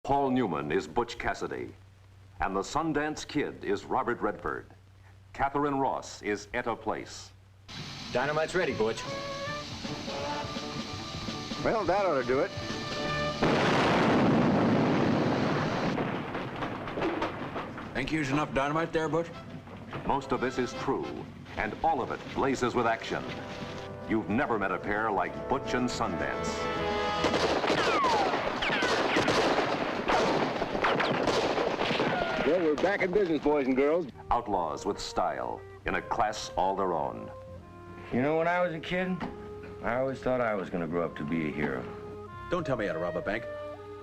Paul Newman is Butch Cassidy, and the Sundance Kid is Robert Redford. Catherine Ross is Etta Place. Dynamite's ready, Butch. Well, that ought to do it. Think you used enough dynamite there, Butch? Most of this is true, and all of it blazes with action. You've never met a pair like Butch and Sundance. Well, we're back in business, boys and girls. Outlaws with style, in a class all their own. You know, when I was a kid, I always thought I was going to grow up to be a hero. Don't tell me how to rob a bank.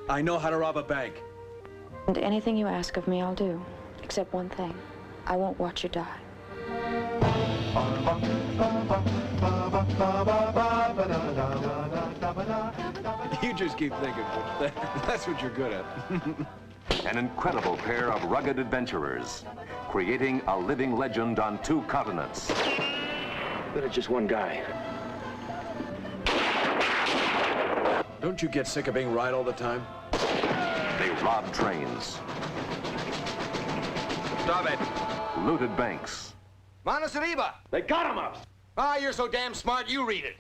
I know how to rob a bank. And anything you ask of me, I'll do. Except one thing. I won't watch you die. You just keep thinking, Butch. That's what you're good at. An incredible pair of rugged adventurers, creating a living legend on 2 continents. But it's just one guy. Don't you get sick of being right all the time? They robbed trains, Stop it. looted banks, Manos arriba. They got him up. Ah, you're so damn smart, you read it.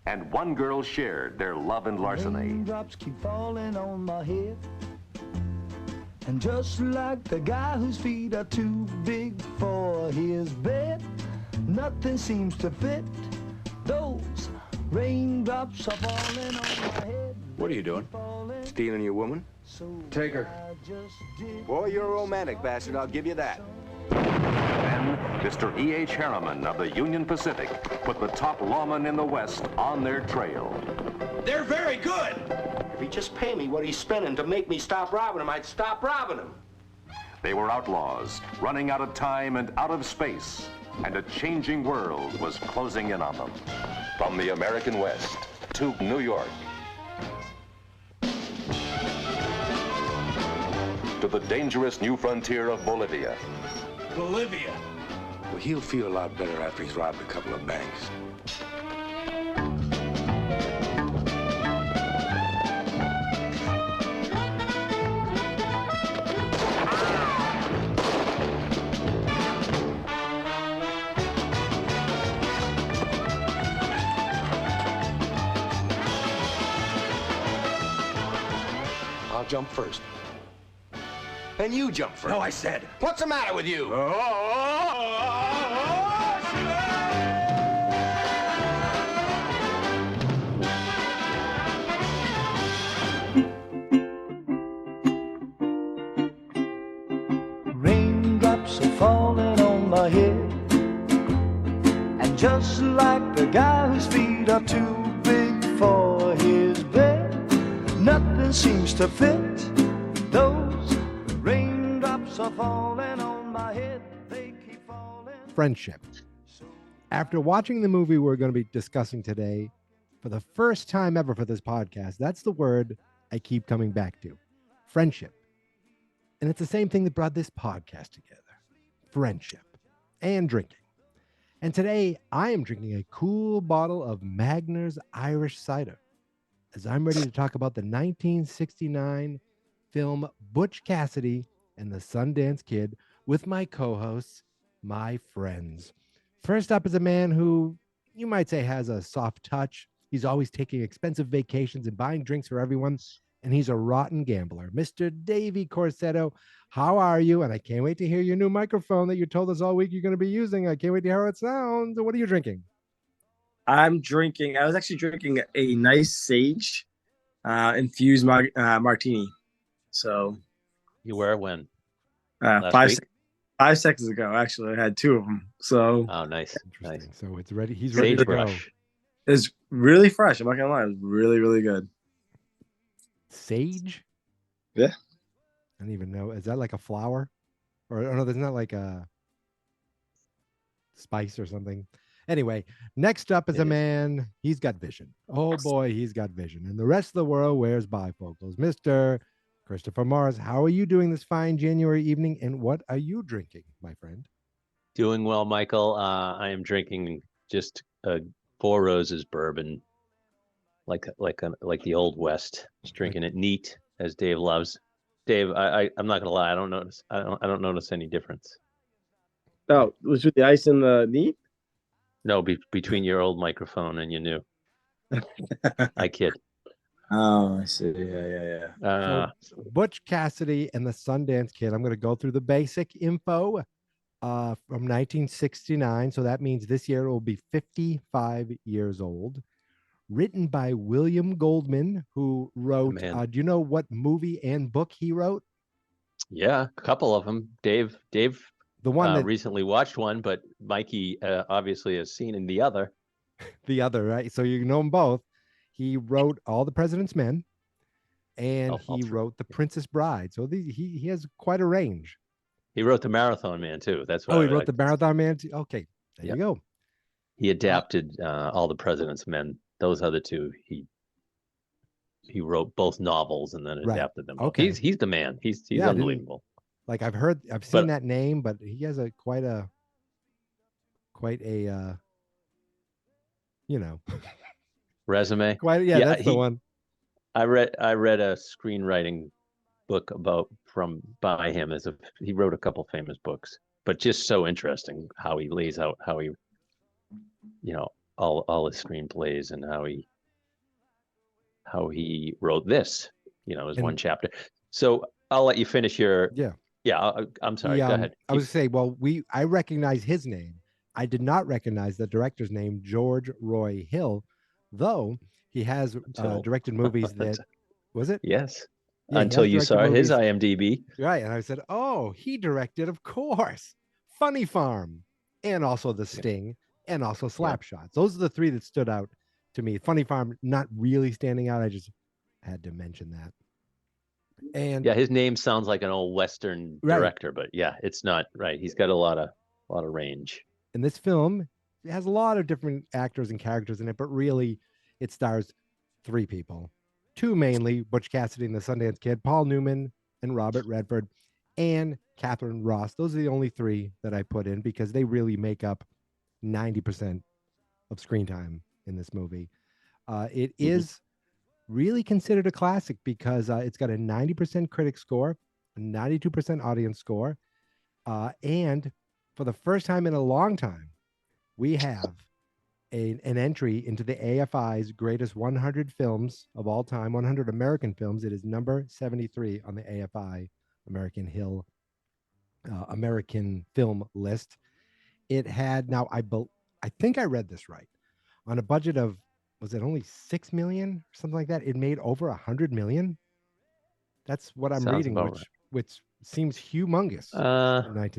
and one girl shared their love and larceny. Raindrops keep falling on my head. And just like the guy whose feet are too big for his bed, nothing seems to fit. Those raindrops are falling on my head. What are you doing? Stealing your woman? Take her. Boy, you're a romantic bastard, I'll give you that. Then, Mr. E.H. Harriman of the Union Pacific put the top lawman in the West on their trail. They're very good. If he'd just pay me what he's spending to make me stop robbing him, I'd stop robbing him. They were outlaws, running out of time and out of space, and a changing world was closing in on them. From the American West to New York, to the dangerous new frontier of Bolivia, Bolivia. Well, he'll feel a lot better after he's robbed a couple of banks. I'll jump first. And you jump first. No, I said. What's the matter with you? Raindrops are falling on my head. And just like the guy whose feet are too big for his bed, nothing seems to fit. Those raindrops are falling on my head. They keep falling. Friendship. After watching the movie we're going to be discussing today, for the first time ever for this podcast, that's the word I keep coming back to. Friendship. And it's the same thing that brought this podcast together. Friendship and drinking. And today I am drinking a cool bottle of Magner's Irish cider, as I'm ready to talk about the 1969 film Butch Cassidy and the Sundance Kid with my co-hosts, my friends. First up is a man who you might say has a soft touch. He's always taking expensive vacations and buying drinks for everyone, and he's a rotten gambler. Mr. Davey Corsetto, how are you? And I can't wait to hear your new microphone that you told us all week you're going to be using. I can't wait to hear how it sounds. What are you drinking? I was actually drinking a nice sage infused martini. So You were when? five Last week? 5 seconds ago, actually, I had 2 of them. So Oh, nice. Interesting. Nice. So it's ready. He's ready to go. Sagebrush. it's really fresh. I'm not gonna lie, it's really, really good. Sage? Yeah. I don't even know. Is that like a flower? Or no, there's not like a spice or something. Anyway, next up is It a is. man. He's got vision. Oh boy, he's got vision. And the rest of the world wears bifocals. Mr. Christopher Morris, how are you doing this fine January evening? And what are you drinking, my friend? Doing well, Michael. I am drinking just a Four Roses bourbon, like the old West. Just drinking it neat, as Dave loves. Dave, I'm not gonna lie. I don't notice any difference. Oh, was with the ice in the knee? No, between your old microphone and your new. I kid. Oh, I see. Yeah. So Butch Cassidy and the Sundance Kid. I'm going to go through the basic info from 1969. So that means this year it will be 55 years old. Written by William Goldman, who wrote, Man. do you know what movie and book he wrote? Yeah, a couple of them. Dave The one that recently watched one, but Mikey obviously has seen in the other. the other, right? So you know them both. He wrote All the President's Men, and he wrote The Princess Bride. So he has quite a range. He wrote The Marathon Man too. That's why. Oh, he wrote The Marathon Man too? Okay, there you go. He adapted All the President's Men. Those other two, he wrote both novels and then adapted them. Okay, he's the man. He's unbelievable. Like I've seen that name, but he has quite a resume. That's the one. I read a screenwriting book by him. He wrote a couple famous books, but just so interesting how he lays out how he, all his screenplays and how he wrote this, as one chapter. So I'll let you finish your. I'm sorry. Go ahead. I was going to say, I recognize his name. I did not recognize the director's name, George Roy Hill, though he has directed movies that was it? Yes. Yeah, until you saw his IMDb. Right. And I said, oh, he directed, of course, Funny Farm and also The Sting and also Slapshots. Those are the three that stood out to me. Funny Farm, not really standing out. I just had to mention that. And his name sounds like an old Western director, but it's not right. He's got a lot of range. And this film has a lot of different actors and characters in it, but really it stars three people. Two mainly, Butch Cassidy and the Sundance Kid, Paul Newman and Robert Redford, and Catherine Ross. Those are the only three that I put in because they really make up 90% of screen time in this movie. It is really considered a classic because it's got a 90% critic score, a 92% audience score, and for the first time in a long time, we have an entry into the AFI's greatest 100 films of all time, 100 American films. It is number 73 on the AFI American film list. It had, now I think I read this right, on a budget of, was it only 6 million or something like that? It made over 100 million. That's what I'm reading, which seems humongous.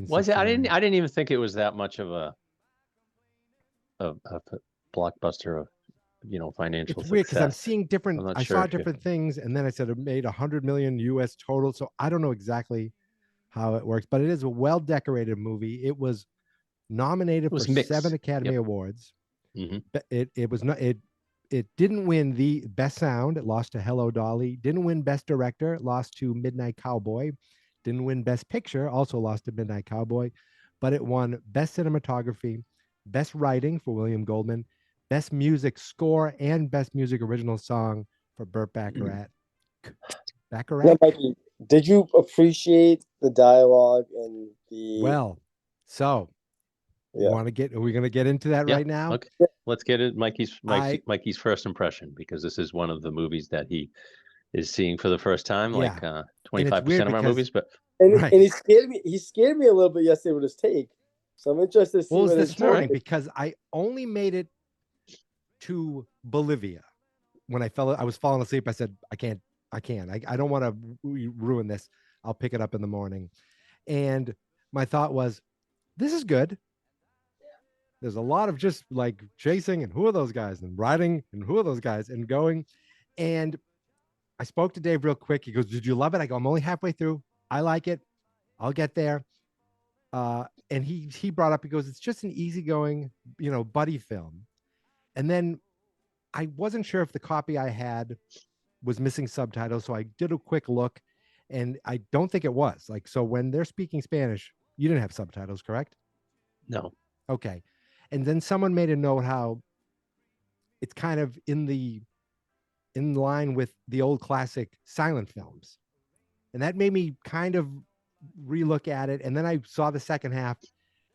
Was it? I didn't even think it was that much of a blockbuster of financial it's weird because I'm success. seeing different. I saw different things, and then I said it made 100 million US total. So I don't know exactly how it works, but it is a well decorated movie. It was nominated for 7 Academy Awards. It was not. It didn't win the best sound. It lost to Hello Dolly. Didn't win best director. It lost to Midnight Cowboy. Didn't win best picture. Also lost to Midnight Cowboy, but it won best cinematography, best writing for William Goldman, best music score, and best music original song for Burt Bacharach. Yeah, Mikey, did you appreciate the dialogue and the? Well, so are we going to get into that right now? Okay. Let's get it. Mikey's first impression, because this is one of the movies that he is seeing for the first time, like 25% of our movies. But and he scared me. He scared me a little bit yesterday with his take. So I'm interested to see what this morning, because I only made it to Bolivia. When I was falling asleep, I said, I can't. I don't want to ruin this. I'll pick it up in the morning. And my thought was, this is good. There's a lot of just like chasing and who are those guys and riding and who are those guys and going. And I spoke to Dave real quick. He goes, did you love it? I go, I'm only halfway through. I like it. I'll get there. And he brought up, he goes, it's just an easygoing, buddy film. And then I wasn't sure if the copy I had was missing subtitles. So I did a quick look and I don't think it was. Like, so when they're speaking Spanish, you didn't have subtitles, correct? No. Okay. And then someone made a note how it's kind of in line with the old classic silent films. And that made me kind of relook at it. And then I saw the second half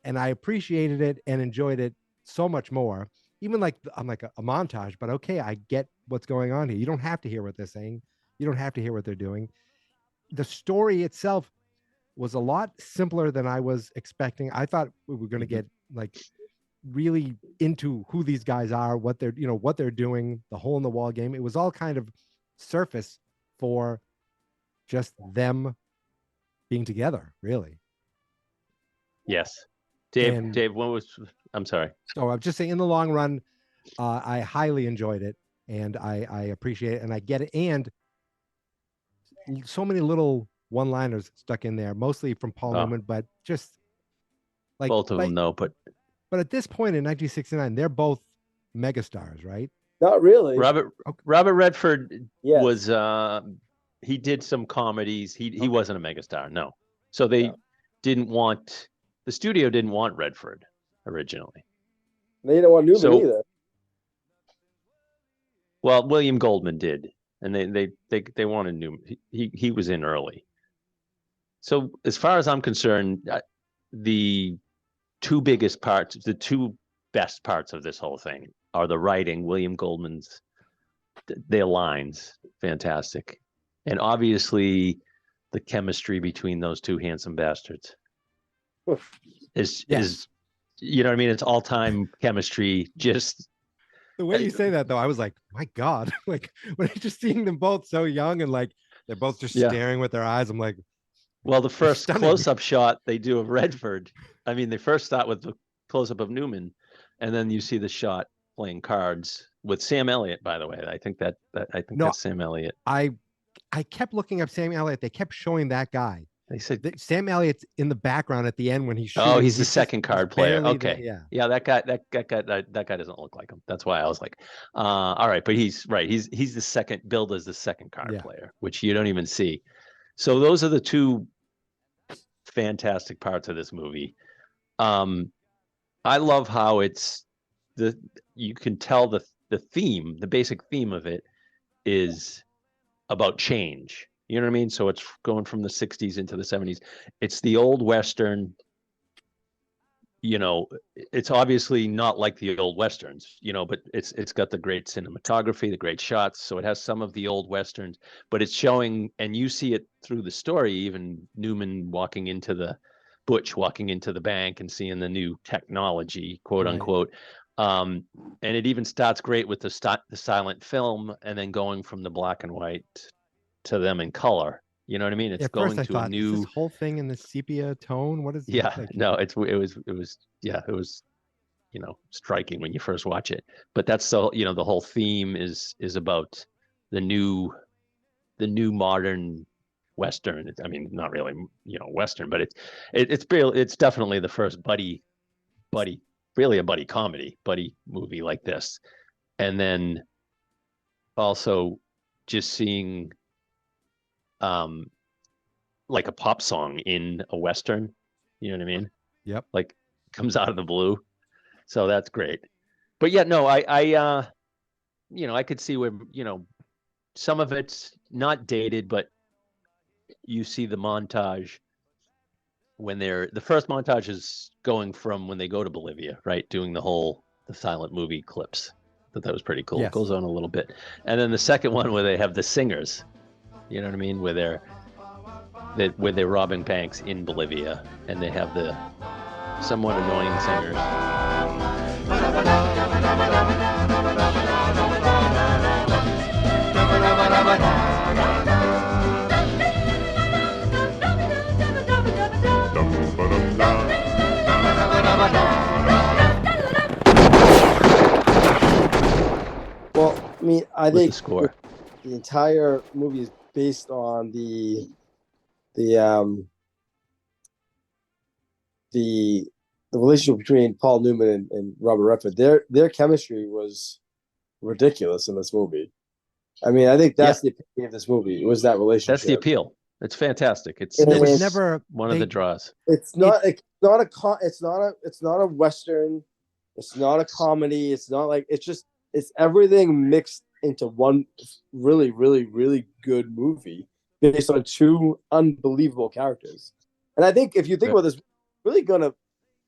and I appreciated it and enjoyed it so much more. Even like I'm like a montage, but okay, I get what's going on here. You don't have to hear what they're saying. You don't have to hear what they're doing. The story itself was a lot simpler than I was expecting. I thought we were going to get like really into who these guys are, what they're, what they're doing, the hole in the wall game. It was all kind of surface for just them being together, really. Yes. Dave, And- Dave, I'm sorry. So I'm just saying, in the long run, I highly enjoyed it, and I appreciate it, and I get it. And so many little one-liners stuck in there, mostly from Paul Newman, but just like both of them, though. But at this point in 1969, they're both megastars, right? Not really. Robert Redford Yes. was he did some comedies. He wasn't a megastar, no. So they didn't want, the studio didn't want Redford originally. They didn't want Newman either. Well, William Goldman did, and they wanted Newman. He was in early. So as far as I'm concerned, the two biggest parts, the two best parts of this whole thing are the writing, William Goldman's, their lines, fantastic. And obviously the chemistry between those two handsome bastards is, you know what I mean? It's all-time chemistry. Just the way you say that, though, I was like, my God, like when I just seeing them both so young and like they're both just staring with their eyes. I'm like, well, the first close-up shot they do of Redford, I mean, they first start with the close-up of Newman, and then you see the shot playing cards with Sam Elliott, by the way. I think that's Sam Elliott. I kept looking up Sam Elliott. They kept showing that guy. They said that Sam Elliott's in the background at the end when he's shooting. Oh, he's the second card player. Okay. Yeah, that guy doesn't look like him. That's why I was like, all right, but he's right. He's the second, billed as the second card player, which you don't even see. So those are the two fantastic parts of this movie. I love how you can tell the theme, the basic theme of it is about change. You know what I mean? So it's going from the 60s into the 70s. It's the old Western, it's obviously not like the old Westerns, but it's got the great cinematography, the great shots. So it has some of the old Westerns, but it's showing, and you see it through the story, even Newman Butch walking into the bank and seeing the new technology, quote unquote. And it even starts great with the silent film and then going from the black and white to them in color. You know what I mean? It's going to a new, is this whole thing in the sepia tone. What is it? Yeah, no, it was striking when you first watch it. But that's the whole theme is about the new modern Western. I mean, not really, Western, but it's definitely the first really a buddy movie like this. And then also just seeing like a pop song in a Western, you know what I mean? Yep. Like comes out of the blue. So that's great. But yeah, no, I could see where, some of it's not dated, but you see the montage when the first montage is going from when they go to Bolivia, right? Doing the silent movie clips. That was pretty cool. Yes. It goes on a little bit. And then the second one where they have the singers, you know what I mean? Where they're robbing banks in Bolivia and they have the somewhat annoying singers. Well, I mean, I think the score? The entire movie is based on the relationship between Paul Newman and Robert Redford. Their chemistry was ridiculous in this movie. I mean, I think that's the appeal of this movie. It was that relationship. That's the appeal. It's fantastic. It's never one of the draws. It's not a Western. It's not a comedy. It's not like it's everything mixed into one really, really, really good movie. based on two unbelievable characters. And I think if you think about this, really going to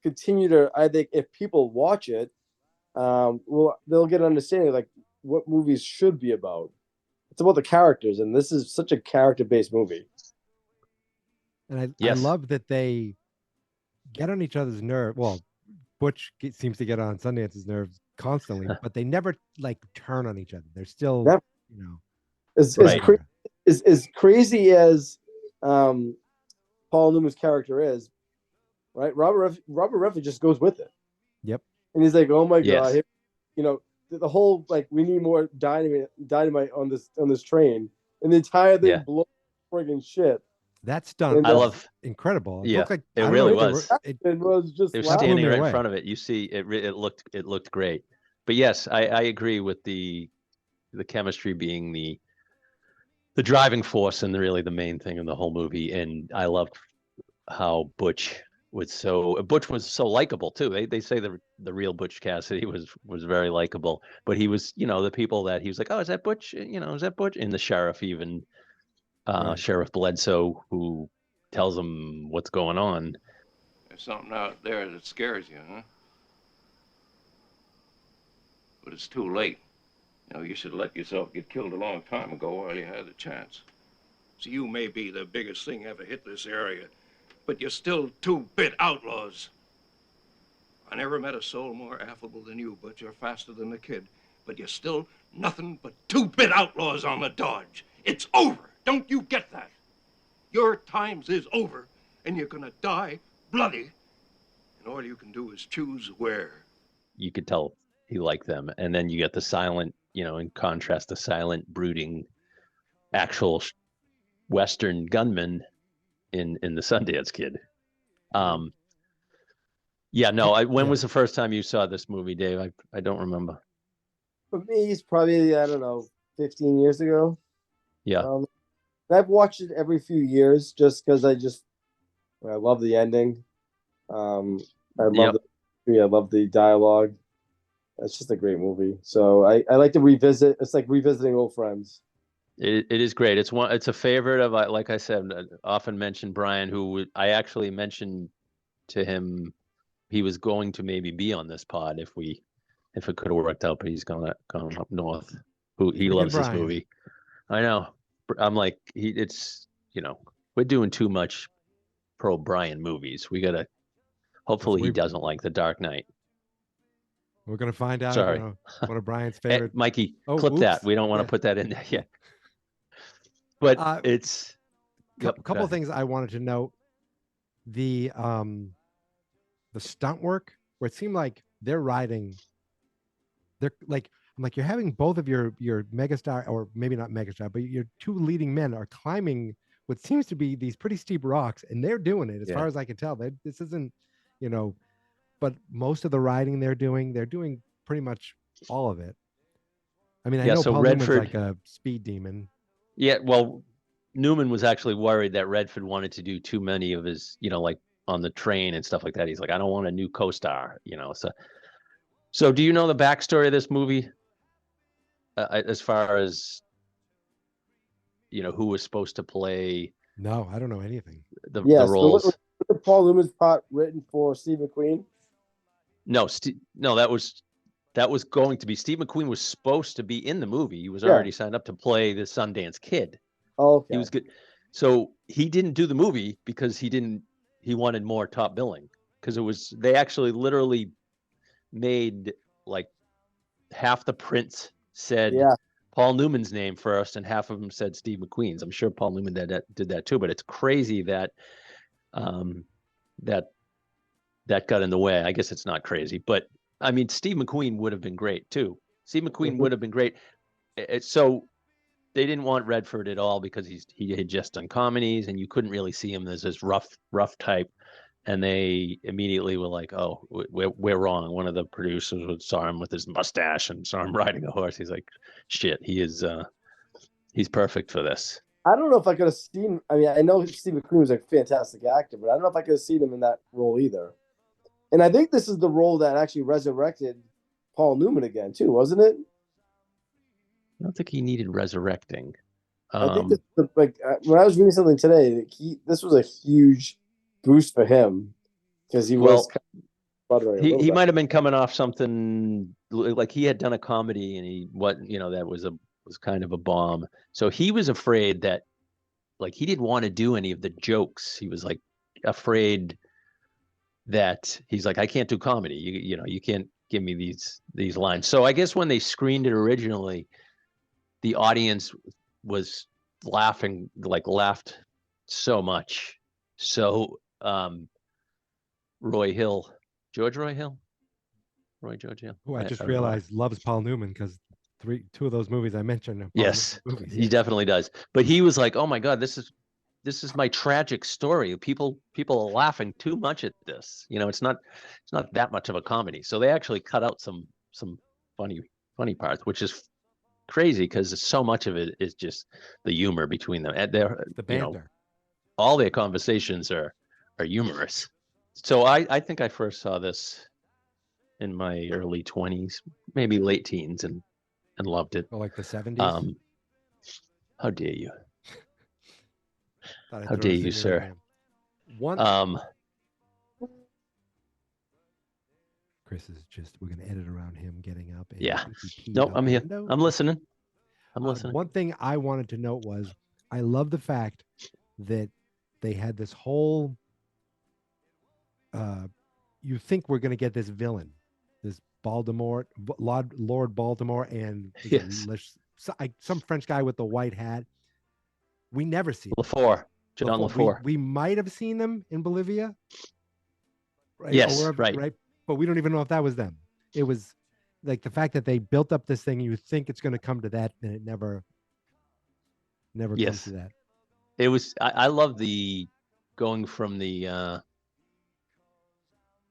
continue to. I think if people watch it, well, they'll get an understanding of, like, what movies should be about. It's about the characters, and this is such a character-based movie. And I Yes. love that they get on each other's nerve. Well, Butch seems to get on Sundance's nerves constantly, but they never like turn on each other. They're still, Never. you know, As crazy as Paul Newman's character is, right? Robert Redford just goes with it. Yep. And he's like, "Oh my Yes. god, you know, the whole, like, we need more dynamite on this train, and the entire thing Yeah. blows friggin' shit." That's done. I love. incredible. Yeah, looked like, it I don't really know if was. It was just They're loud. standing blew me right in away. front of it. You see, it looked great. But yes, I agree with the chemistry being the driving force and really the main thing in the whole movie. And I loved how Butch was so likable too. They say the real Butch Cassidy was very likable, but he was, the people that he was like, oh, is that Butch? Is that Butch? And the sheriff even, Right. Sheriff Bledsoe, who tells him what's going on. There's something out there that scares you, huh? But it's too late. You should have let yourself get killed a long time ago while you had the chance. So you may be the biggest thing ever hit this area, but you're still two-bit outlaws. I never met a soul more affable than you, but you're faster than the kid. But you're still nothing but two-bit outlaws on the dodge. It's over. Don't you get that? Your times is over, and you're gonna die bloody. And all you can do is choose where. You could tell he liked them. And then you get the silent, in contrast, the silent, brooding, actual Western gunman in the Sundance Kid. When was the first time you saw this movie, Dave? I don't remember. For me, it's probably, I don't know, 15 years ago. Yeah. I've watched it every few years just because I love the ending. I love the dialogue. It's just a great movie. So I like to revisit. It's like revisiting old friends. It is great. It's a favorite of, like I said, often mentioned Brian, who I actually mentioned to him he was going to maybe be on this pod if it could have worked out, but he's gone up north. He loves this movie. I know. I'm like, we're doing too much pro Brian movies. We gotta. Hopefully, he doesn't like The Dark Knight. We're gonna find out. Sorry. One of Brian's favorite. Hey, Mikey, clip that. We don't want to put that in there yet. But it's a couple of things I wanted to note. The stunt work, where it seemed like they're riding. They're like, I'm like, you're having both of your megastar, or maybe not megastar, but your two leading men are climbing what seems to be these pretty steep rocks, and they're doing it as far as I can tell. This isn't, but most of the riding they're doing pretty much all of it. I mean, I know Paul Newman's like a speed demon. Yeah, well, Newman was actually worried that Redford wanted to do too many of his, like on the train and stuff like that. He's like, I don't want a new co-star, So do you know the backstory of this movie? As far as, who was supposed to play? No, I don't know anything. The roles. Was Paul Newman's part written for Steve McQueen? No, that was going to be. Steve McQueen was supposed to be in the movie. He was already signed up to play the Sundance Kid. Oh, okay. He was good. So he didn't do the movie because he wanted more top billing, because they actually literally made like half the prints said Paul Newman's name first and half of them said Steve McQueen's. I'm sure Paul Newman did that too, but it's crazy that that got in the way. I guess it's not crazy, but I mean, Steve McQueen would have been great too. Steve McQueen would have been great. So they didn't want Redford at all because he had just done comedies, and you couldn't really see him as this rough type. And they immediately were like, "Oh, we're wrong." One of the producers saw him with his mustache and saw him riding a horse. He's like, "Shit, he's perfect for this." I don't know if I could have seen. I mean, I know Steve McQueen was a fantastic actor, but I don't know if I could have seen him in that role either. And I think this is the role that actually resurrected Paul Newman again, too, wasn't it? I don't think he needed resurrecting. I think when I was reading something today, this was a huge boost for him because he was kind of sputtering a little he bit. might have been coming off something like he had done a comedy and that was kind of a bomb. So he was afraid that like he didn't want to do any of the jokes. He was like afraid that he's like, I can't do comedy. You can't give me these lines. So I guess when they screened it originally, the audience was laughed so much. So George Roy Hill, who I just realized loves Paul Newman because two of those movies I mentioned are Paul yes, Newman movies. he definitely does. But he was like, oh my God, this is my tragic story. People are laughing too much at this. It's not that much of a comedy. So they actually cut out some funny parts, which is crazy because so much of it is just the humor between them. And the banter. All their conversations are humorous. So I think I first saw this in my early 20s, maybe late teens, and loved it. Or like the 70s. How dare you? How dare you, sir? Chris is we're going to edit around him getting up. And yeah. No, I'm here. Window. I'm listening. Listening. One thing I wanted to note was I love the fact that they had this whole, you think we're going to get this villain, this Lord Baltimore and yes. some French guy with the white hat. We never see John LaFour. We might have seen them in Bolivia. Right? Yes, right. But we don't even know if that was them. It was like the fact that they built up this thing. You think it's going to come to that, and it never comes to that. It was. I love the going from the,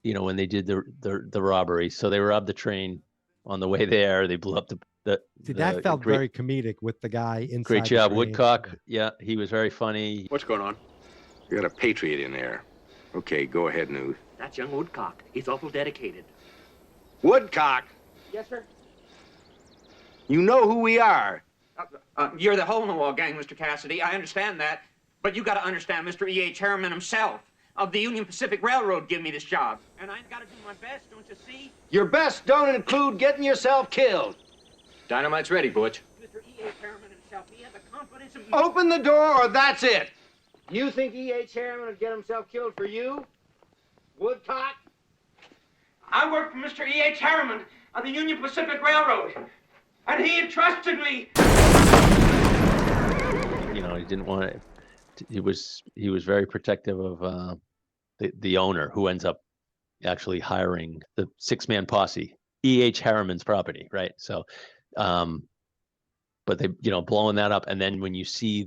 when they did the robbery. So they robbed the train on the way there. They blew up that felt very comedic with the guy inside. Great job, Woodcock. Yeah, he was very funny. What's going on? We got a patriot in there. Okay, go ahead, Newt. That's young Woodcock. He's awful dedicated. Woodcock? Yes, sir? You know who we are. You're the hole-in-the-wall gang, Mr. Cassidy. I understand that. But you got to understand Mr. E.H. Harriman himself of the Union Pacific Railroad give me this job. And I got to do my best, don't you see? Your best don't include getting yourself killed. Dynamite's ready, Butch. Mr. E.H. Harriman himself, he has the confidence of... Open the door or that's it. You think E.H. Harriman would get himself killed for you? Woodcock? I work for Mr. E.H. Harriman on the Union Pacific Railroad, and he entrusted me. He didn't want to. He was very protective of the owner, who ends up actually hiring the 6-man posse, E.H. Harriman's property, right? So, but they, blowing that up, and then when you see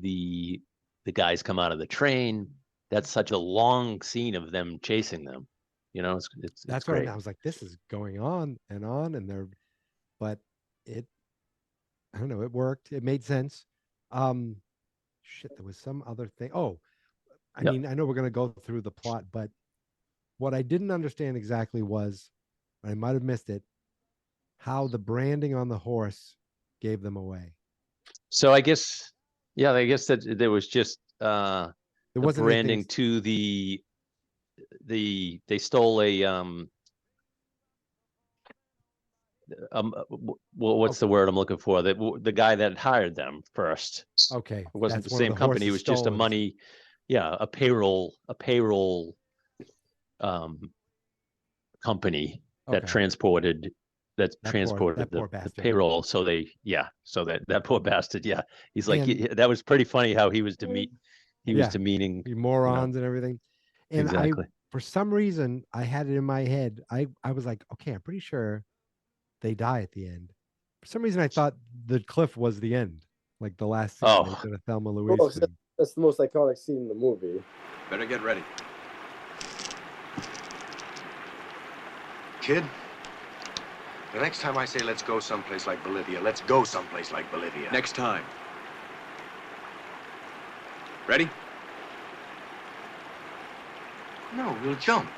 the guys come out of the train, that's such a long scene of them chasing them. That's great. Right. I was like, this is going on, and but it, I don't know, it worked. It made sense. There was some other thing. Oh, I mean, I know we're going to go through the plot, but what I didn't understand exactly was, I might have missed it, how the branding on the horse gave them away. So I guess that there was just there wasn't branding anything... to they stole a what's the word I'm looking for? The guy that hired them first. Okay, it wasn't the same company. It was just a money, a payroll company that transported the payroll. So that poor bastard. Yeah, he's like, that was pretty funny how he was demeaning morons and everything. And exactly. For some reason, I had it in my head. I was like, okay, I'm pretty sure they die at the end. For some reason, I thought the cliff was the end, like the last scene. They did a Thelma Louise thing. That's the most iconic scene in the movie. Better get ready. Kid, the next time I say let's go someplace like Bolivia, let's go someplace like Bolivia. Next time. Ready? No, we'll jump.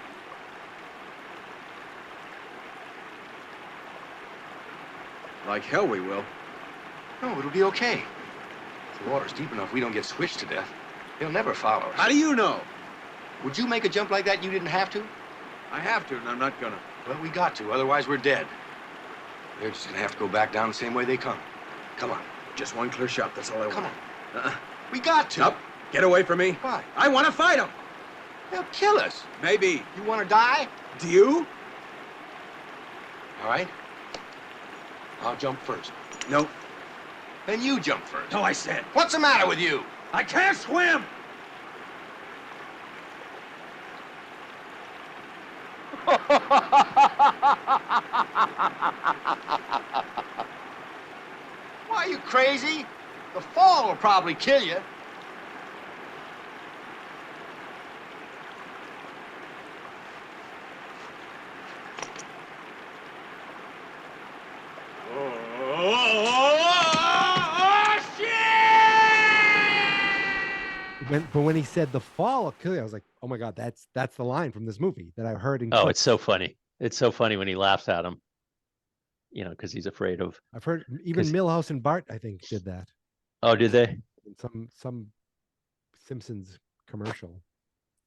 Like hell we will. No, it'll be okay. If the water's deep enough, we don't get squished to death. They'll never follow us. How do you know? Would you make a jump like that and you didn't have to? I have to, and I'm not gonna. Well, we got to, otherwise we're dead. They're just gonna have to go back down the same way they come. Come on. Just one clear shot, that's all I want. Come on. Uh-uh. We got to. Nope. Get away from me. Why? I want to fight them. They'll kill us. Maybe. You want to die? Do you? All right. I'll jump first. Nope. Then you jump first. No, I said. What's the matter with you? I can't swim. Why, are you crazy? The fall will probably kill you. But when he said the fall of Killy, I was like, oh my God, that's the line from this movie that I heard in Oh, clips. it's so funny. It's so funny when he laughs at him, you know, because he's afraid of. I've heard even Milhouse and Bart, I think, did that Oh, did they? in some Simpsons commercial.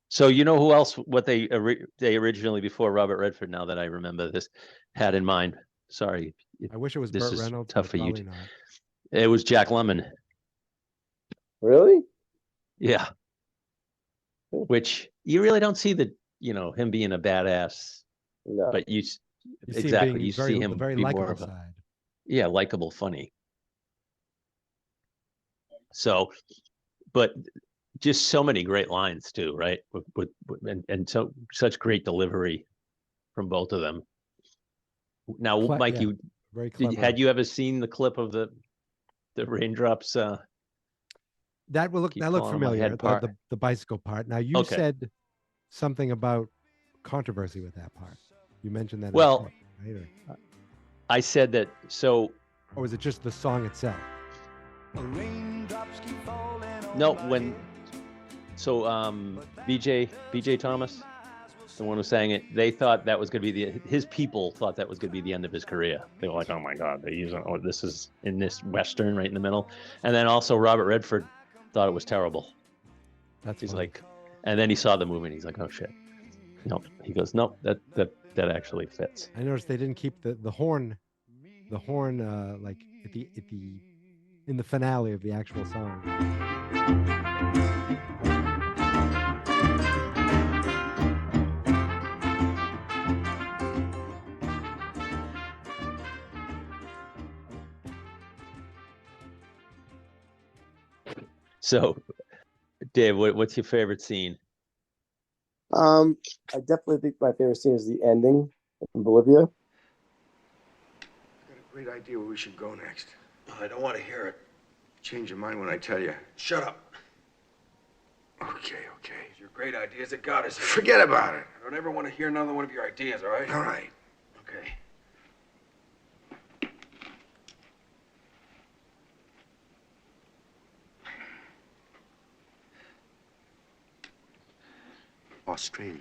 So you know who else? What they originally, before Robert Redford, now that I remember this, had in mind. Sorry, I wish it was this Burt is Reynolds. tough but for you. probably not. It was Jack Lemmon. Really? Yeah. Which you really don't see him being a badass, No. but You see him exactly being you very, see the him very be more likable of a side. likable, funny. So, but just so many great lines too, right? And so such great delivery from both of them. Now, Mike, yeah, very had clever. you ever seen the clip of the raindrops? That looked falling on my familiar. head part? The bicycle part. Now you Okay. said something about controversy with that part. You mentioned that. in the Well, clip, right? I said that. So, Or was it just the song itself? no, BJ Thomas, the one who sang it, they thought that was going to be his people thought that was going to be the end of his career. They were like, oh my God, they're using, this is in this Western right in the middle. And then also Robert Redford thought it was terrible. He's funny. like, and then he saw the movie and he's like, oh shit. No, he goes, no, that actually fits. I noticed they didn't keep the horn, like in the finale of the actual song. So, Dave, what's your favorite scene? I definitely think my favorite scene is the ending in Bolivia. I've got a great idea where we should go next. I don't want to hear it. Change your mind when I tell you. Shut up. Okay. Your great ideas at God is. Forget about it. I don't ever want to hear another one of your ideas, all right? All right. Okay. Australia.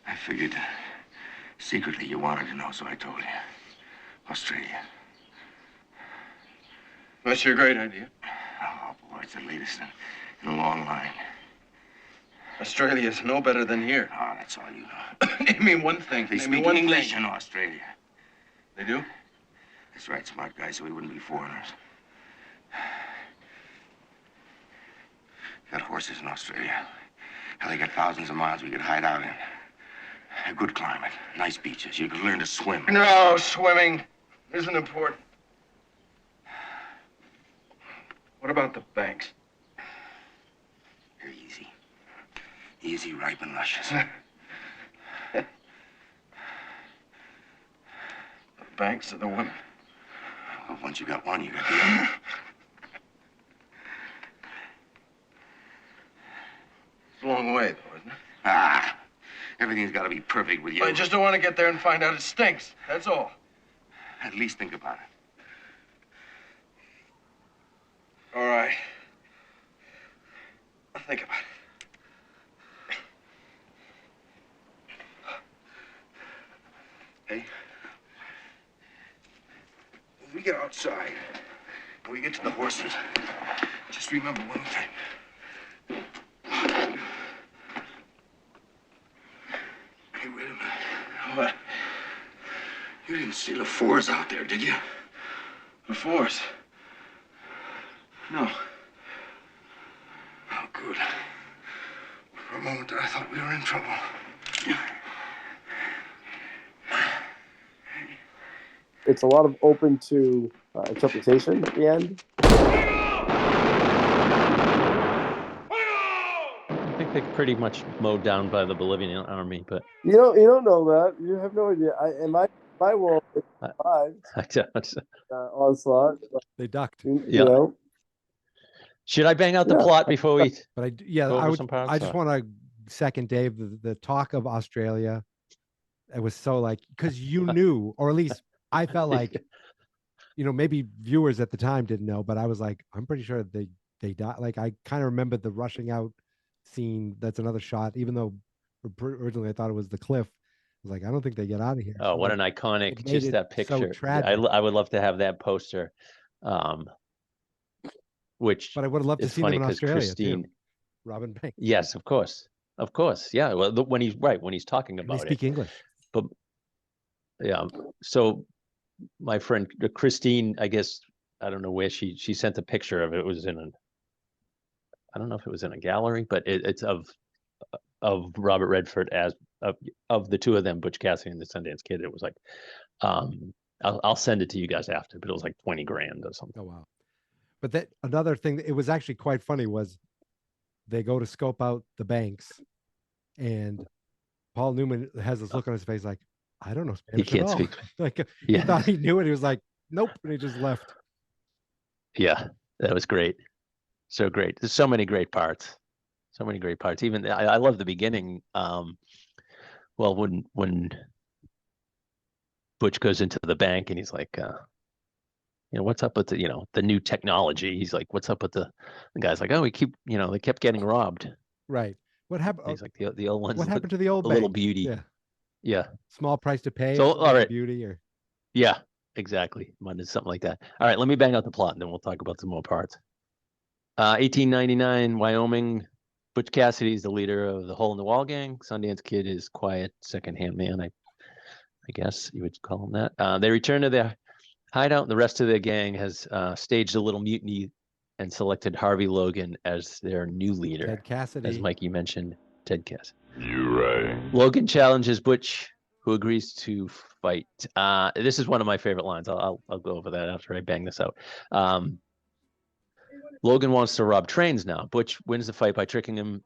I figured secretly you wanted to know, so I told you. Australia. That's your great idea. Oh, boy, it's the latest in a long line. Australia's no better than here. Oh, that's all you know. Name me one thing. They Name me speak one English thing. in Australia. They do? That's right, smart guys, so we wouldn't be foreigners. Got horses in Australia. Hell, they got thousands of miles we could hide out in. A good climate, nice beaches. You could learn to swim. No, swimming isn't important. What about the banks? They're easy. Easy, ripe, and luscious. The banks are the women. Well, once you got one, you got the other. It's a long way, though, isn't it? Ah, everything's got to be perfect with you. I just don't want to get there and find out it stinks. That's all. At least think about it. All right. I'll think about it. Hey? we get outside, and we get to the horses, just remember one thing. Hey, wait a minute. What? You didn't see LaFours out there, did you? LaFours? No. Oh, good. For a moment there, I thought we were in trouble. It's a lot of open to interpretation at the end. I think they pretty much mowed down by the Bolivian army, but You don't know that. You have no idea. In my world, it's survived. I don't. Onslaught. They ducked. You Yeah. know? Should I bang out the Yeah. plot before we? But I go over would. some parts, I just or- want to second Dave. The talk of Australia, it was so like because you knew, or at least I felt like, maybe viewers at the time didn't know, but I was like, I'm pretty sure they died. Like I kind of remembered the rushing out scene. That's another shot, even though originally I thought it was the cliff. I was like, I don't think they get out of here. Oh, So, what like, an it iconic! made Just it that so picture. tragic. I would love to have that poster. Which, But I would have loved to it's see them funny in 'cause Australia Christine. too. Robin Banks. Yes, of course, yeah. Well, when he's talking And they about speak it, English. but yeah. So my friend Christine, I guess I don't know where she sent a picture of it. It was I don't know if it was in a gallery, but it's of Robert Redford as of the two of them, Butch Cassidy and the Sundance Kid. It was like, I'll send it to you guys after, but it was like 20 grand or something. Oh wow. But that another thing that it was actually quite funny was they go to scope out the banks and Paul Newman has this look on his face like, I don't know He Spanish can't at all. speak. Like he Yeah. thought he knew it. He was like, nope. And he just left. Yeah, that was great. So great. There's so many great parts. So many great parts. Even I love the beginning. Well, when Butch goes into the bank and he's like, what's up with the new technology? He's like, what's up with the guy's like, oh, they kept getting robbed. Right. What happened? He's like the old ones. What happened to the old the little bank? beauty? Yeah. Yeah. Small price to pay. So, or all right. Beauty or Yeah, exactly. Something like that. All right, let me bang out the plot and then we'll talk about some more parts. 1899, Wyoming. Butch Cassidy is the leader of the Hole in the Wall gang. Sundance Kid is quiet second-hand man. I guess you would call him that. They return to their hideout, and the rest of their gang has staged a little mutiny and selected Harvey Logan as their new leader. Ted Cassidy. As Mikey mentioned, Ted Cassidy. You right. Logan challenges Butch, who agrees to fight. This is one of my favorite lines. I'll go over that after I bang this out. Logan wants to rob trains now. Butch wins the fight by tricking him,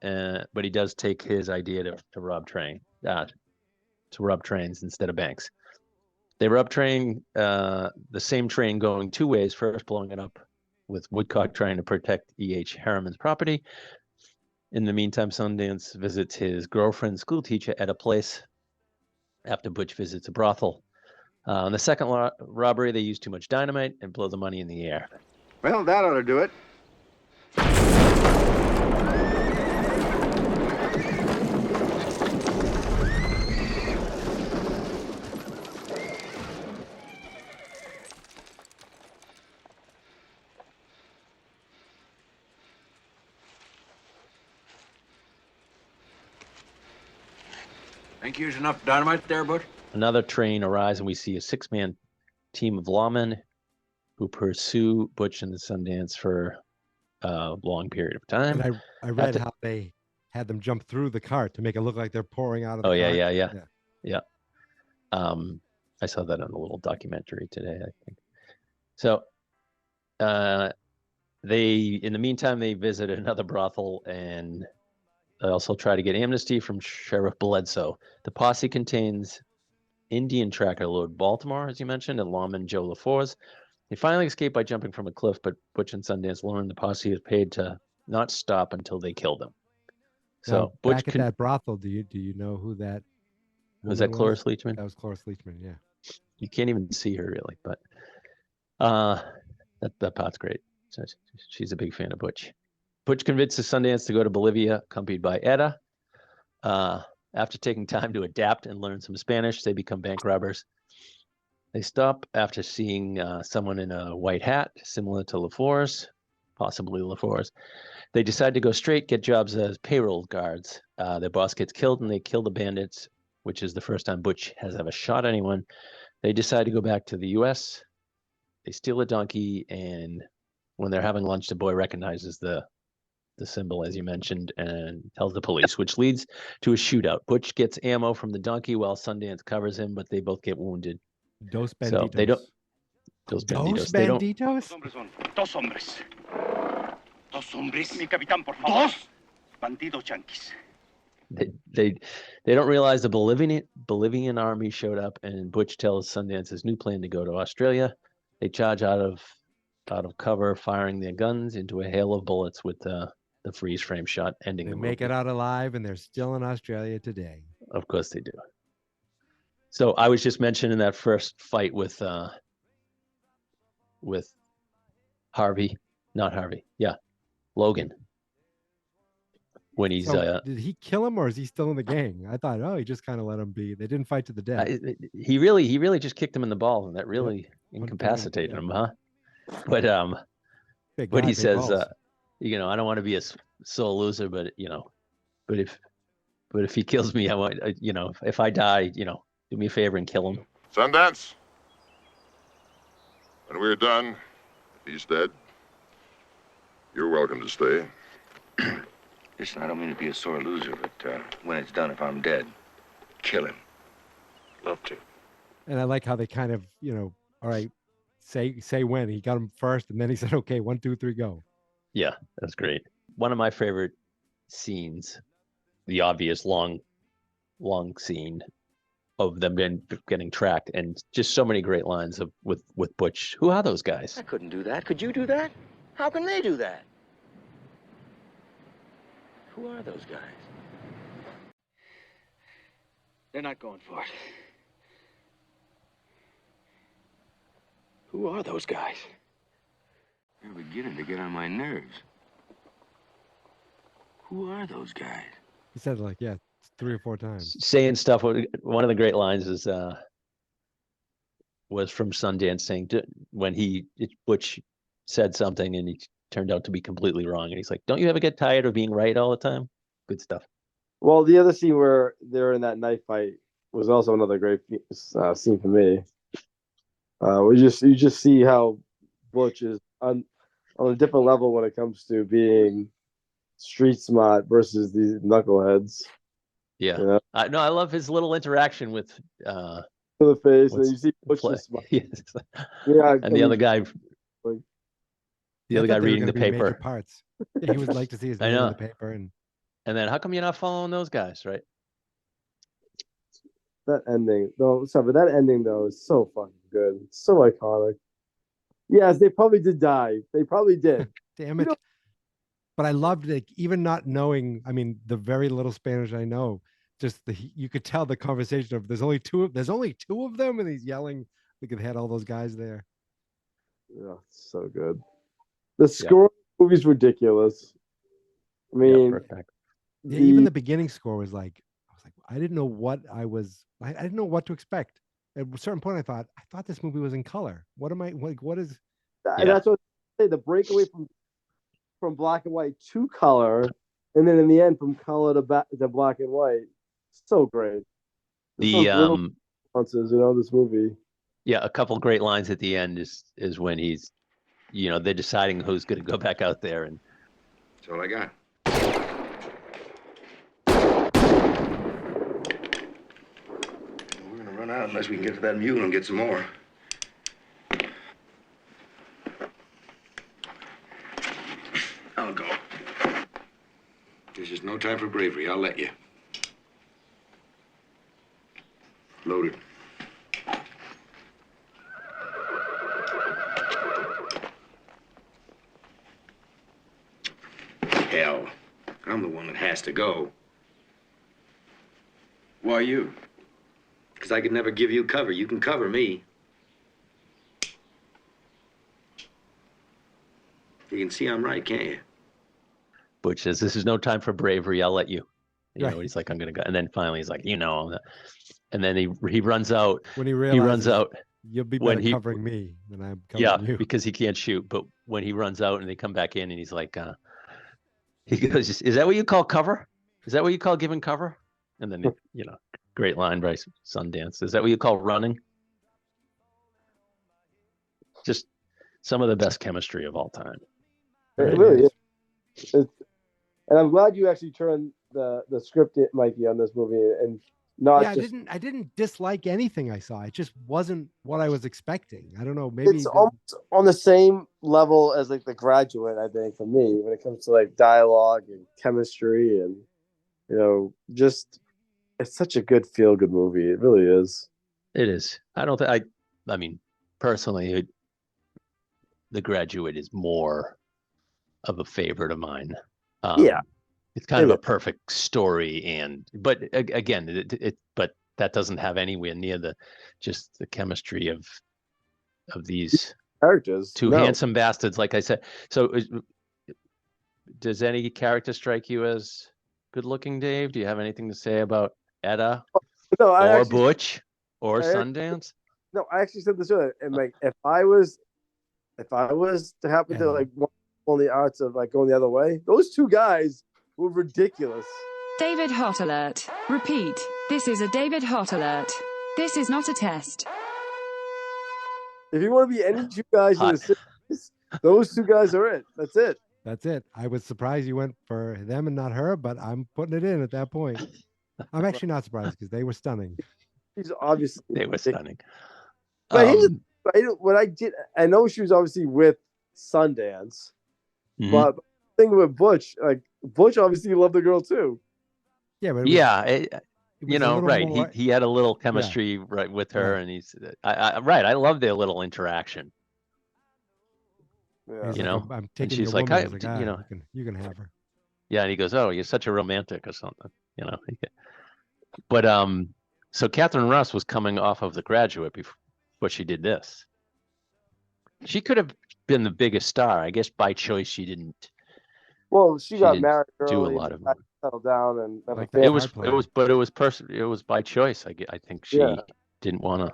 but he does take his idea to rob trains instead of banks. They rob the same train going two ways, first blowing it up with Woodcock trying to protect E.H. Harriman's property. In the meantime, Sundance visits his girlfriend's school teacher at a place after Butch visits a brothel. On the second robbery, they use too much dynamite and blow the money in the air. Well, that ought to do it. Think you used enough dynamite there, Butch? Another train arrives, and we see a six-man team of lawmen who pursue Butch and the Sundance for a long period of time. And I read how they had them jump through the cart to make it look like they're pouring out of the Oh, cart. yeah. I saw that on a little documentary today, I think. So in the meantime, they visit another brothel and they also try to get amnesty from Sheriff Bledsoe. The posse contains Indian tracker Lord Baltimore, as you mentioned, and lawman Joe LaFours. They finally escape by jumping from a cliff, but Butch and Sundance learn the posse is paid to not stop until they kill them. So Now, Butch back at that brothel, do you know who that was? That woman Cloris Leachman? That was Cloris Leachman, yeah. You can't even see her really, but that part's great. So she's a big fan of Butch. Butch convinces Sundance to go to Bolivia, accompanied by Etta. After taking time to adapt and learn some Spanish, they become bank robbers. They stop after seeing someone in a white hat, similar to LaForce, possibly LaForce. They decide to go straight, get jobs as payroll guards. Their boss gets killed, and they kill the bandits, which is the first time Butch has ever shot anyone. They decide to go back to the U.S. They steal a donkey, and when they're having lunch, the boy recognizes the symbol, as you mentioned, and tells the police, which leads to a shootout. Butch gets ammo from the donkey while Sundance covers him, but they both get wounded. Dos banditos. So they don't. Dos banditos. They don't. Dos hombres. Dos hombres. Mi capitán, por favor. Dos bandidos yanquis. They don't realize the Bolivian army showed up, and Butch tells Sundance his new plan to go to Australia. They charge out of cover, firing their guns into a hail of bullets with the freeze frame shot, ending They the make movie. it out alive, and they're still in Australia today. Of course they do. So I was just mentioning that first fight with Harvey, not Harvey, yeah, Logan. When he's did he kill him, or is he still in the gang? I thought, he just kind of let him be. They didn't fight to the death. He really just kicked him in the balls, and that really incapacitated him, huh? But he says, I don't want to be a sole loser, but but if he kills me, I want, if I die, do me a favor and kill him. Sundance. When we're done, if he's dead, you're welcome to stay. Listen, I don't mean to be a sore loser, but when it's done, if I'm dead, kill him. Love to. And I like how they kind of, all right, say when. He got him first, and then he said, okay, 1, 2, 3, go. Yeah, that's great. One of my favorite scenes, the obvious long scene of them getting tracked, and just so many great lines with Butch. Who are those guys? I couldn't do that. Could you do that? How can they do that? Who are those guys? They're not going for it. Who are those guys? They're beginning to get on my nerves. Who are those guys? He said it 3 or 4 times. Saying stuff. One of the great lines is was from Sundance, saying when Butch said something and he turned out to be completely wrong, and he's like, "Don't you ever get tired of being right all the time?" Good stuff. Well, the other scene where they're in that knife fight was also another great scene for me. You just see how Butch is on a different level when it comes to being street smart versus these knuckleheads. Yeah. No, I love his little interaction with to the face, and you see Butch is smart. Yeah, and the other guy. The other guy reading the paper. Parts. Yeah, he would like to see his name in the paper, and then how come you're not following those guys, right? That ending, though, but that ending though is so fucking good. It's so iconic. Yes, they probably did die. They probably did. Damn it! But I loved it, even not knowing. I mean, the very little Spanish I know, just you could tell the conversation of there's only two of them, and he's yelling. We could had all those guys there. Yeah, so good. The score of the movie's ridiculous. I mean, even the beginning score was like, I didn't know what I didn't know what to expect. At a certain point, I thought this movie was in color. What am I like? What is? And that's what I say. The breakaway from black and white to color, and then in the end from color to black and white. So great. This movie. Yeah, a couple great lines at the end is when he's, they're deciding who's going to go back out there, and that's all I got. We're gonna run out unless we can get to that mule and get some more. I'll go. This is no time for bravery. I'll let you. Loaded. Hell, I'm the one that has to go. Why you? Because I could never give you cover. You can cover me. You can see I'm right, can't you? Butch says, "This is no time for bravery. I'll let you." He's like, "I'm gonna go," and then finally he's like, and then he runs out. When he runs out. You'll be when better he- covering me than I'm covering you. because he can't shoot. But when he runs out and they come back in and he's like, he goes, "Is that what you call cover? Is that what you call giving cover?" And then, great line by Sundance. Is that what you call running? Just some of the best chemistry of all time. It really is. And I'm glad you actually turned the script, Mikey, on this movie, and not just. I didn't dislike anything I saw. It just wasn't what I was expecting. I don't know. Maybe It's almost on the same level as like The Graduate, I think, for me, when it comes to like dialogue and chemistry, and just it's such a good feel-good movie. It really is. It is. I don't think I mean, personally, The Graduate is more of a favorite of mine. It's kind of a perfect story, but again, but that doesn't have anywhere near the chemistry of these characters. Two handsome bastards, like I said. So, does any character strike you as good-looking, Dave? Do you have anything to say about Etta, or Butch, or Sundance? No, I actually said this earlier. And like, if I was to happen to like on the arts of like going the other way, those two guys were ridiculous. David Hot Alert. Repeat. This is a David Hot Alert. This is not a test. If you want to be any two guys in the series, those two guys are it. That's it. That's it. I was surprised you went for them and not her, but I'm putting it in at that point. I'm actually not surprised because they were stunning. She's obviously they were stunning. But what I did, I know she was obviously with Sundance, but the thing with Butch, like Butch obviously loved the girl too. Yeah, but right. He had a little chemistry right with her, and he's I love their little interaction. Yeah. I'm taking she's your like, woman. You can have her. Yeah, and he goes, "Oh, you're such a romantic," or something, But so Catherine Ross was coming off of The Graduate before she did this. She could have been the biggest star. I guess by choice she didn't. Well, she got married early. Do a lot of settled down and it was by choice. I think she didn't want to.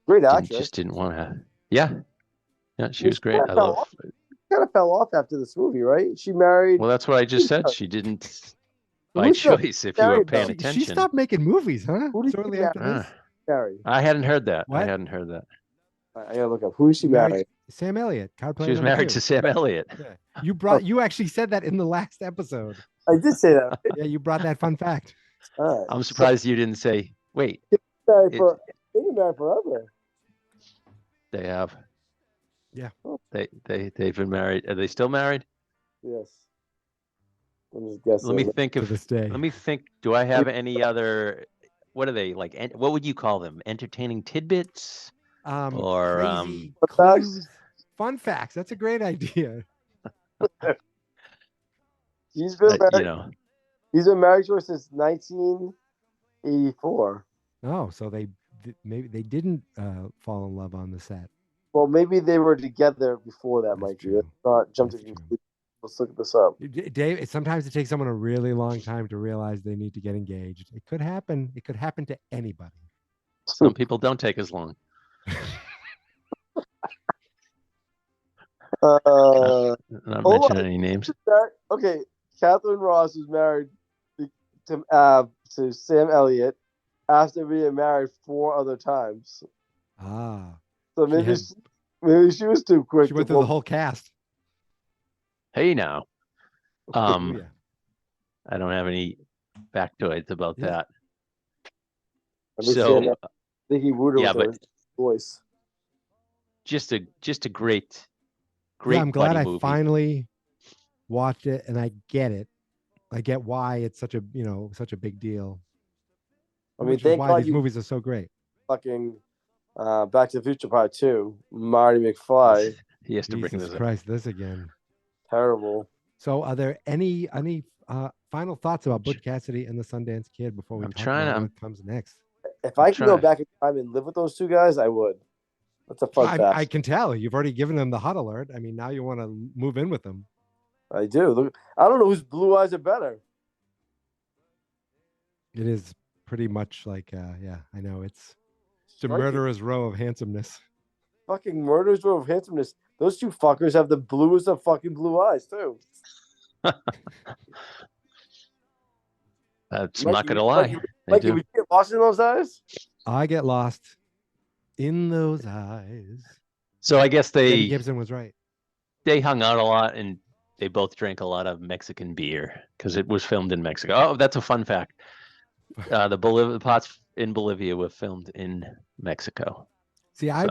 Great actress. Just didn't want to. Yeah, she was great. Kind of fell off after this movie, right? She married. Well, that's what I just said. She didn't by choice. If you were paying attention, she stopped making movies, huh? Who did she marry? I hadn't heard that. What? I hadn't heard that. I gotta look up. Who is she married? Sam Elliott. She was married to Sam Elliott. Yeah. You actually said that in the last episode. I did say that. Yeah, you brought that fun fact. All right. I'm surprised you didn't say. Wait. They've been married forever. They have. Yeah. They've been married. Are they still married? Yes. I'm just guessing. Let me think of this day. Let me think. Do I have any other? What are they like? What would you call them? Entertaining tidbits? Or crazy clues, fun facts. That's a great idea. He's been married. He's been married to her since 1984. Oh, so maybe they didn't fall in love on the set. Well, maybe they were together before that, Mikey. Let's not jump to conclusions. Let's look this up. Dave, sometimes it takes someone a really long time to realize they need to get engaged. It could happen. It could happen to anybody. Some people don't take as long. Not mention any names. Okay, Catherine Ross was married to Sam Elliott after being married 4 other times. So maybe she was too quick. She went through the whole cast. Hey now, I don't have any factoids about that. So I think he wooed her with her voice. Just a great. Yeah, I'm glad movie. I finally watched it, and I get it. I get why it's such a big deal. I mean, thank God these movies are so great. Fucking Back to the Future Part 2, Marty McFly. He has to bring Jesus Christ, this again. Terrible. So, are there any final thoughts about Butch Cassidy and the Sundance Kid before we talk about what comes next? If I could go back in time and live with those two guys, I would. That's a fun fact. I can tell. You've already given them the hot alert. I mean, now you want to move in with them. I do. Look, I don't know whose blue eyes are better. It is pretty much like, I know it's. The Like it. murderer's row of handsomeness. Fucking murderers row of handsomeness. Those two fuckers have the bluest of fucking blue eyes too. That's not gonna lie. They Mikey, do. would you get lost in those eyes? I get lost in those eyes. So I guess Debbie Gibson was right. they hung out a lot and they both drank a lot of Mexican beer because it was filmed in Mexico. Oh, that's a fun fact. The parts in Bolivia were filmed in Mexico. See, I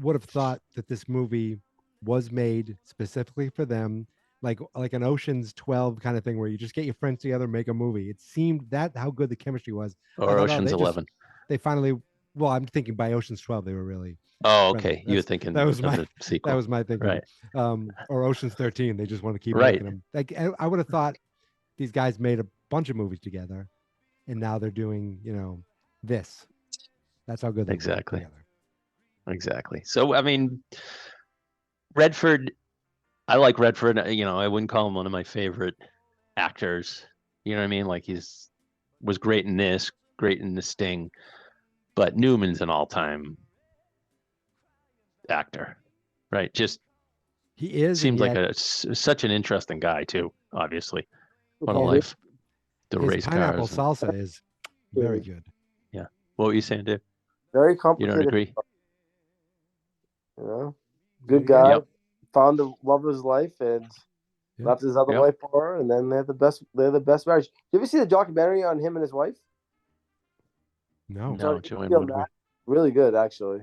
would have thought that this movie was made specifically for them, like an Ocean's 12 kind of thing, where you just get your friends together and make a movie. It seemed that how good the chemistry was. Or Ocean's 11. They finally. Well, I'm thinking by Ocean's 12 they were really. Oh, okay. You were thinking that was my the sequel. That was my thinking. Right. Or Ocean's 13. They just want to keep Right. making them. Like I would have thought these guys made a bunch of movies together, and now they're doing this. That's how good they work together. Exactly. So I mean, Redford. I like Redford. I wouldn't call him one of my favorite actors. You know what I mean? Like was great in this, great in The Sting. But Newman's an all-time actor, right? Just he is. Seems like such an interesting guy too. Obviously, what a life. The race pineapple cars. salsa is very good. Yeah. What were you saying, Dave? Very complicated. You don't agree? Good guy. Yep. Found the love of his life and left his other wife for her, and then they're the best. They're the best marriage. You ever see the documentary on him and his wife? No. Joanne Woodward. Really good, actually.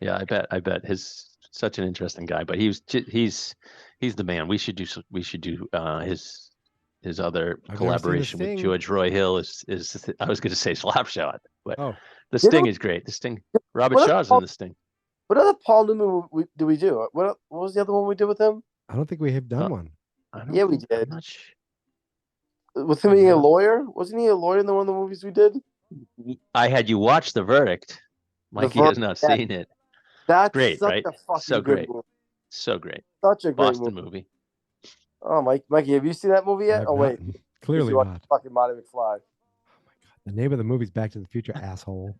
Yeah, I bet his such an interesting guy, but he's the man. We should do his other collaboration with George Roy Hill is I was going to say Slapshot, but The Sting is great. The Sting. Robert Shaw's in The Sting. What other Paul Newman do we do? What was the other one we did with him? I don't think we have done one. Yeah, we did. With him being a lawyer? Wasn't he a lawyer in one of the movies we did? I had you watch The Verdict. Mikey has not seen it. That's great, such right? a fucking So good great. movie. So great. Such a great Boston movie. Oh, Mikey, have you seen that movie yet? I've Oh, wait. Clearly you not. Fucking Marty McFly. The name of the movie's Back to the Future, asshole.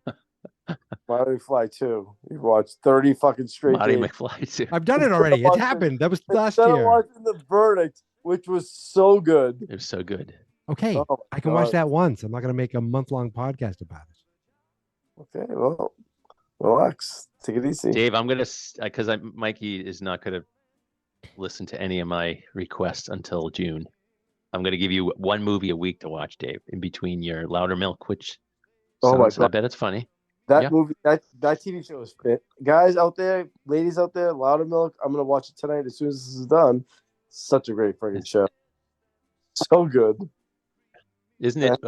Marty McFly 2. You've watched 30 fucking straight Marty days. McFly 2. I've done it already. It happened. That was last Instead year. of watching The Verdict, which was so good. It was so good. Okay, Oh, I can watch that once. I'm not going to make a month-long podcast about it. Okay, well, relax. Take it easy. Dave, I'm gonna because Mikey is not gonna listen to any of my requests until June. I'm gonna give you one movie a week to watch, Dave, in between your Loudermilk, which my I God. bet it's funny. That movie, that TV show is fit. Guys out there, ladies out there, Loudermilk, I'm going to watch it tonight as soon as this is done. Such a great freaking show. So good. Isn't it?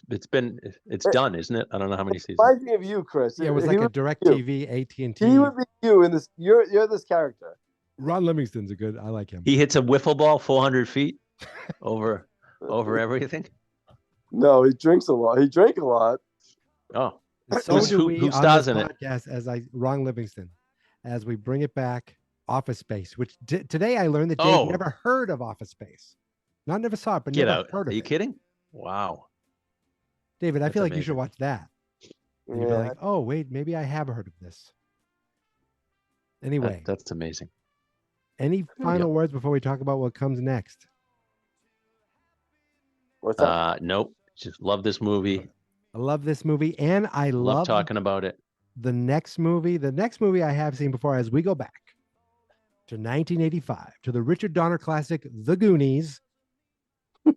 It's done, isn't it? I don't know how many seasons. Reminds me of you, Chris. Yeah, it was He like a would be DirecTV, AT&T. He would be you in this. You're this character. Ron Livingston's a good. I like him. He hits a wiffle ball 400 feet over everything. No, he drinks a lot. He drank a lot. Oh, So do we who on stars this in it? podcast Ron Livingston, as we bring it back, Office Space, which today I learned that Dave never heard of Office Space. Not never saw it, but Get never out. heard of Are you it. kidding? Wow. David, I That's feel like you amazing. should watch that. And you'd be like, oh, wait, maybe I have heard of this. Anyway, That's amazing. any final words before we talk about what comes next? What's that? Nope. Just love this movie. I love this movie, and I Love talking about it. the next movie. The next movie I have seen before, as we go back to 1985, to the Richard Donner classic, The Goonies. I'm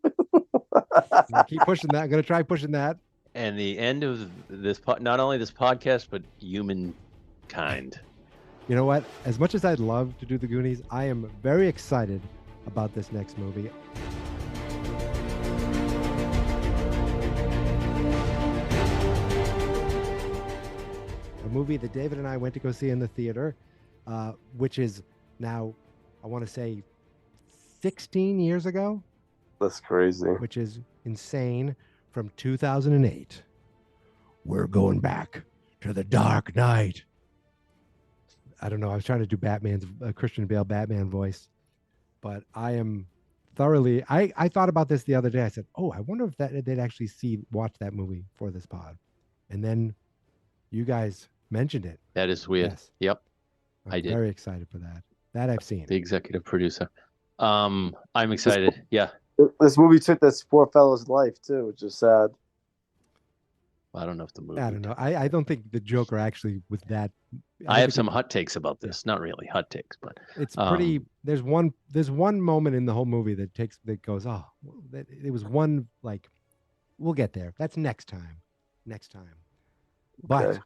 gonna keep pushing that. I'm going to try pushing that. And the end of this, not only this podcast, but humankind. You know what? As much as I'd love to do The Goonies, I am very excited about this next movie. A movie that David and I went to go see in the theater, which is now, I want to say, 16 years ago. That's crazy. Which is insane. From 2008. We're going back to the Dark Knight. I don't know. I was trying to do Batman's Christian Bale Batman voice, but I am thoroughly. I thought about this the other day. I said, "Oh, I wonder if they'd actually watch that movie for this pod," and then You guys mentioned it. That is weird. Yes. Yep. I'm did. very excited for that. That I've seen. The executive producer. I'm excited. Yeah. This movie took this poor fellow's life too, which is sad. I don't know if the movie. I don't know. I don't think the Joker actually was that. I have some hot takes about this. Not really hot takes, but it's pretty. There's one moment in the whole movie that goes, oh, it was one, like, we'll get there. That's next time. But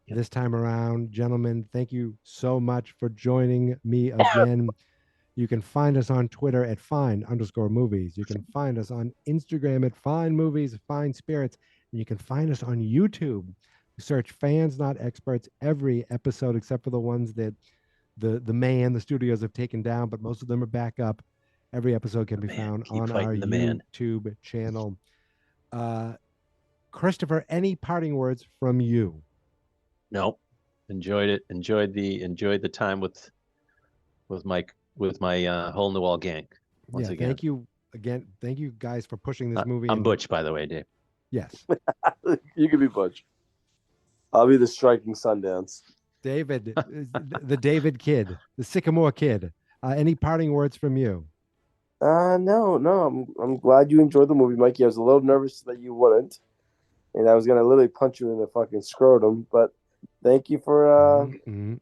this time around, gentlemen, thank you so much for joining me again. You can find us on Twitter at @fine_movies. You can find us on Instagram at Fine Movies, Fine Spirits. And you can find us on YouTube. Search Fans Not Experts. Every episode, except for the ones that the studios have taken down, but most of them are back up. Every episode can be found on our YouTube channel. Christopher, any parting words from you? Nope. Enjoyed it. Enjoyed the time with my Hole in the Wall gang. Once again. Thank you again. Thank you guys for pushing this movie. I'm Butch, by the way, Dave. Yes. You can be Butch. I'll be the striking Sundance. David, the David kid, the Sycamore kid. Any parting words from you? No. I'm glad you enjoyed the movie, Mikey. I was a little nervous that you wouldn't, and I was gonna literally punch you in the fucking scrotum. But thank you for turning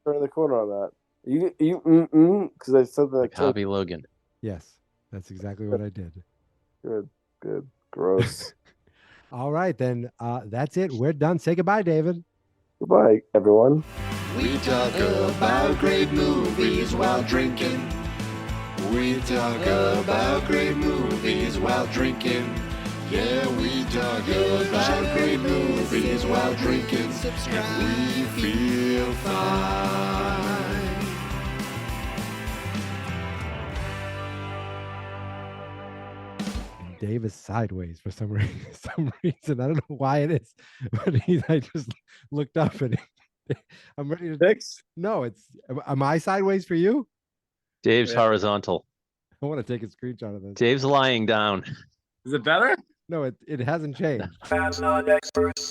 the corner on that. You because I said that. Harvey Logan. Yes, that's exactly what I did. Good. Gross. All right, then. That's it. We're done. Say goodbye, David. Goodbye, everyone. We talk about great movies while drinking. We talk about great movies while drinking. Yeah, we talk about great movies while drinking. And we feel fine. Dave is sideways for some reason. I don't know why it is, but I just looked up and I'm ready to fix. No, am I sideways for you? Dave's horizontal. I want to take a screenshot of this. Dave's lying down. Is it better? No, it hasn't changed. Fans Not Experts.